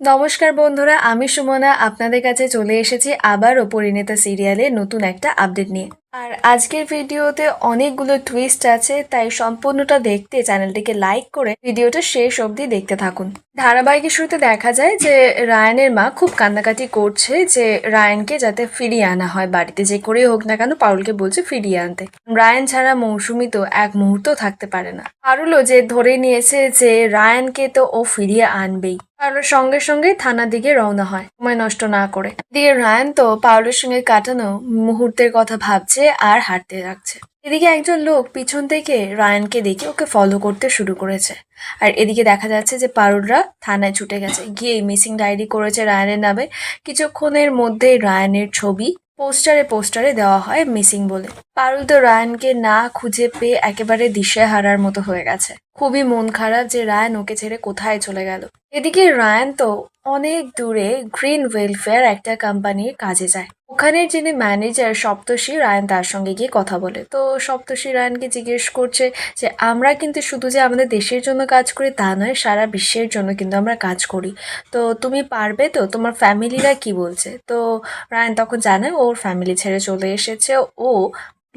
নমস্কার বন্ধুরা, আমি সুমনা আপনাদের কাছে চলে এসেছি আবারও পরিণীতা সিরিয়ালের নতুন একটা আপডেট নিয়ে। আর আজকের ভিডিওতে অনেকগুলো টুইস্ট আছে, তাই সম্পূর্ণটা দেখতে চ্যানেলটিকে লাইক করে ভিডিওটা শেষ অবধি দেখতে থাকুন। ধারাবাহিকের শুরুতে দেখা যায় যে রায়ানের মা খুব কান্নাকাটি করছে যে রায়ানকে যাতে ফিরিয়ে আনা হয় বাড়িতে, যে করেই হোক না কেন পারুলকে বলছে ফিরিয়ে আনতে। রায়ান ছাড়া মৌসুমী তো এক মুহূর্ত থাকতে পারে না। পারুলও যে ধরে নিয়েছে যে রায়ানকে তো ও ফিরিয়ে আনবেই। পারুলের সঙ্গে সঙ্গে থানার দিকে রওনা হয় সময় নষ্ট না করে। এদিকে রায়ান তো পারুলের সঙ্গে কাটানো মুহূর্তের কথা ভাবছে আর হাঁটতে লাগছে। এদিকে একজন লোক পিছন থেকে রায়ানকে দেখে ওকে ফলো করতে শুরু করেছে। আর এদিকে দেখা যাচ্ছে যে পারুলরা থানায় ছুটে গেছে, গিয়ে মিসিং ডায়েরি করেছে রায়ানের নামে। কিছুক্ষণের মধ্যেই রায়ানের ছবি পোস্টারে পোস্টারে দেওয়া হয় মিসিং বলে। পারুল তো রায়ানকে না খুঁজে পেয়ে একেবারে দিশেহারার মতো হয়ে গেছে। খুবই মন খারাপ যে রায়ান ওকে ছেড়ে কোথায় চলে গেল। এদিকে রায়ান তো অনেক দূরে গ্রিন ওয়েলফেয়ার একটা কোম্পানির কাজে যায়। ওখানের যিনি ম্যানেজার সপ্তর্ষি, রায়ান তার সঙ্গে গিয়ে কথা বলে। তো সপ্তর্ষি রায়ানকে জিজ্ঞেস করছে যে আমরা কিন্তু শুধু যে আমাদের দেশের জন্য কাজ করি তা নয়, সারা বিশ্বের জন্য কিন্তু আমরা কাজ করি। তো তুমি পারবে তো? তোমার ফ্যামিলিরা কি বলছে? তো রায়ান তখন জানায় ওর ফ্যামিলি ছেড়ে চলে এসেছে, ও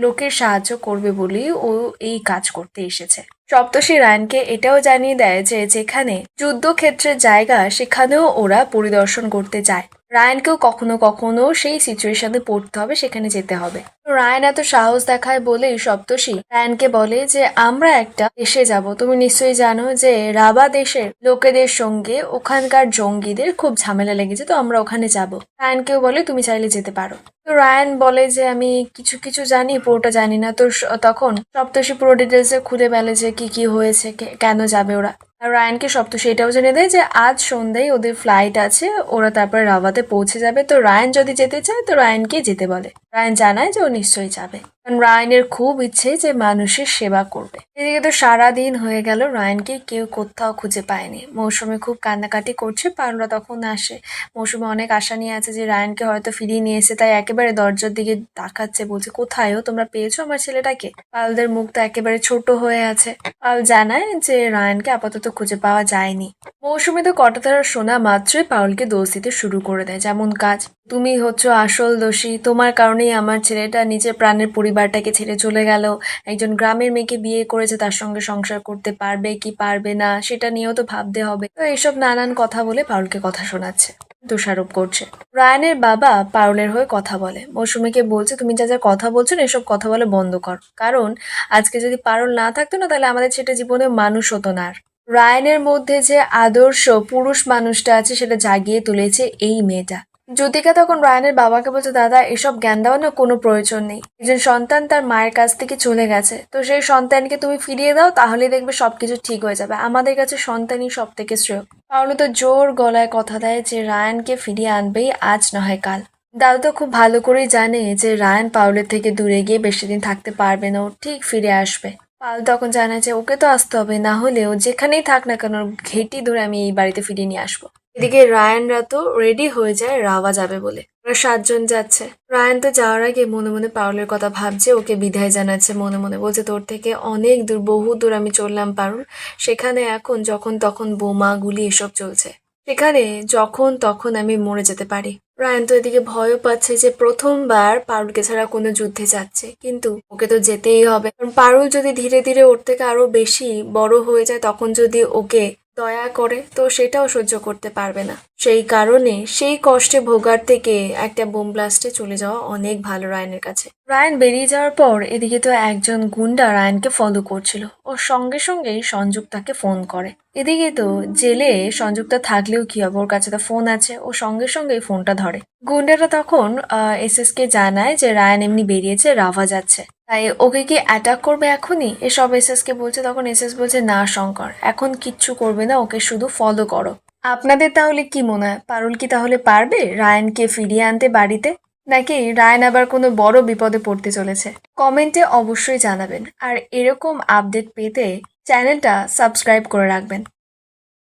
লোকের সাহায্য করবে বলেই ও এই কাজ করতে এসেছে। সপ্তর্ষি রায়ানকে এটাও জানিয়ে দেয় যে যেখানে যুদ্ধক্ষেত্রের জায়গা সেখানেও ওরা পরিদর্শন করতে যায়। রায়ানকেও কখনো কখনো সেই সিচুয়েশনে পড়তে হবে, সেখানে যেতে হবে। রায়ান এত সাহস দেখায় বলেই সপ্তর্ষি রায়ানকে বলে যে আমরা একটা দেশে যাব। তুমি নিশ্চয়ই জানো যে রাবা দেশের লোকেদের সঙ্গে ওখানকার জঙ্গিদের খুব ঝামেলা লেগেছে, তো আমরা ওখানে যাব। রায়ানকেও বলে তুমি চাইলে যেতে পারো। তো রায়ান বলে যে আমি কিছু কিছু জানি, পুরোটা জানি না। তো তখন সপ্তর্ষি পুরো ডিটেলসে খুলে বলে যে কি কি হয়েছে, কেন যাবে ওরা। আর রায়ানকে সপ্তর্ষি এটাও জানিয়ে দেয় যে আজ সন্ধ্যায় ওদের ফ্লাইট আছে, ওরা তারপরে রাবাতে পৌঁছে যাবে। তো রায়ান যদি যেতে চায় তো রায়ানকে যেতে বলে। রায়ান জানায় যে ও নিশ্চয়ই যাবে, কারণ রায়ানের খুব ইচ্ছে যে মানুষের সেবা করবে। এদিকে তো সারাদিন হয়ে গেল, রায়ানকে কেউ কোথাও খুঁজে পায়নি। মৌসুমী খুব কান্নাকাটি করছে। পারুলরা তখন আসে। মৌসুমী অনেক আশা নিয়ে আছে যে রায়ানকে হয়তো ফিরিয়ে নিয়ে এসে, তাই একেবারে দরজার দিকে তাকাচ্ছে, বলছে কোথায় ও? তোমরা পেয়েছো আমার ছেলেটাকে? পারুলদের মুখটা একেবারে ছোট হয়ে আছে। পারুল জানায় যে রায়ানকে আপাতত খুঁজে পাওয়া যায়নি। মৌসুমী তো কটাধারা শোনা মাত্রই পারুলকে দোষ দিতে শুরু করে দেয়। যেমন কাজ, তুমি হচ্ছে আসল দোষী, তোমার কারণেই আমার ছেলেটা নিজের প্রাণের পরিবারটাকে ছেড়ে চলে গেল। একজন গ্রামের মেয়েকে বিয়ে করেছে, তার সঙ্গে সংসার করতে পারবে কি পারবে না সেটা নিয়েও তো ভাবতে হবে। তো এইসব নানান কথা বলে পারুলকে কথা শোনাচ্ছে, দোষারোপ করছে। রায়ানের বাবা পারুলের হয়ে কথা বলে, মৌসুমীকে বলছে তুমি যা যা কথা বলছো না এসব কথা বলে বন্ধ কর, কারণ আজকে যদি পারুল না থাকতো না তাহলে আমাদের সেটা জীবনে মানুষ হতো না। আর রায়ানের মধ্যে যে আদর্শ পুরুষ মানুষটা আছে সেটা জাগিয়ে তুলেছে এই মেয়েটা। জ্যোতিকা তখন রায়ানের বাবাকে বলছে দাদা এসব জ্ঞান দেওয়ার না কোনো প্রয়োজন নেই। একজন সন্তান তার মায়ের কাছ থেকে চলে গেছে, তো সেই সন্তানকে তুমি ফিরিয়ে দাও, তাহলে দেখবে সবকিছু ঠিক হয়ে যাবে। আমাদের কাছে সন্তানই সব থেকে শ্রেয়। পাওলো তো জোর গলায় কথা দেয় যে রায়ানকে ফিরিয়ে আনবেই, আজ নয় কাল। দাদু তো খুব ভালো করেই জানে যে রায়ান পাউলের থেকে দূরে গিয়ে বেশি দিন থাকতে পারবে না, ও ঠিক ফিরে আসবে। পাল তখন জানায় যে ওকে তো আসতে হবে, না হলে ও যেখানেই থাক না কেন ঘেঁটি ধরে আমি এই বাড়িতে ফিরিয়ে নিয়ে আসবো। এদিকে রায়ানরা তো রেডি হয়ে যায় রাওয়া যাবে বলে। ওরা 7 জন যাচ্ছে। রায়ান তো যাওয়ার আগে মনে মনে পারুলের কথা ভাবছে, ওকে বিদায় জানাচ্ছে মনে মনে। বলছে তোর থেকে অনেক দূর, বহু দূর আমি চললাম পারুল। সেখানে এখন যখন তখন বোমা গুলি এসব চলছে, সেখানে যখন তখন আমি মরে যেতে পারি। রায়ান তো এদিকে ভয়ও পাচ্ছে যে প্রথমবার পারুলকে ছাড়া কোনো যুদ্ধে যাচ্ছে, কিন্তু ওকে তো যেতেই হবে। কারণ পারুল যদি ধীরে ধীরে ওর থেকে আরো বেশি বড় হয়ে যায়, তখন যদি ওকে দয়া করে তো সেটাও সহ্য করতে পারবে না। সেই কারণে সেই কষ্টে ভোগার থেকে একটা বোম ব্লাস্টে চলে যাওয়া অনেক ভালো রায়ানের কাছে। রায়ান বেরিয়ে যাওয়ার পর এদিকে তো একজন গুন্ডা রায়ানকে ফলো করছিল, ও সঙ্গে সঙ্গেই সংযুক্তাকে ফোন করে। এদিকে তো জেলে সংযুক্তা থাকলেও কি হবে, ওর কাছে তো ফোন আছে, ও সঙ্গে সঙ্গেই ফোনটা ধরে। গুন্ডাটা তখন এসএস কে জানায় যে রায়ান এমনি বেরিয়েছে, রাভা যাচ্ছে, তাই ওকে কি অ্যাটাক করবে এখনই, এসব এসএস কে বলছে। তখন এসএস বলছে না শঙ্কর, এখন কিচ্ছু করবে না, ওকে শুধু ফলো করো। আপনাদের তাহলে কি মনে হয়, পারুল কি তাহলে পারবে রায়ানকে ফিরিয়ে আনতে বাড়িতে, নাকি রায়ান আবার কোনো বড় বিপদে পড়তে চলেছে? কমেন্টে অবশ্যই জানাবেন। আর এরকম আপডেট পেতে চ্যানেলটা সাবস্ক্রাইব করে রাখবেন।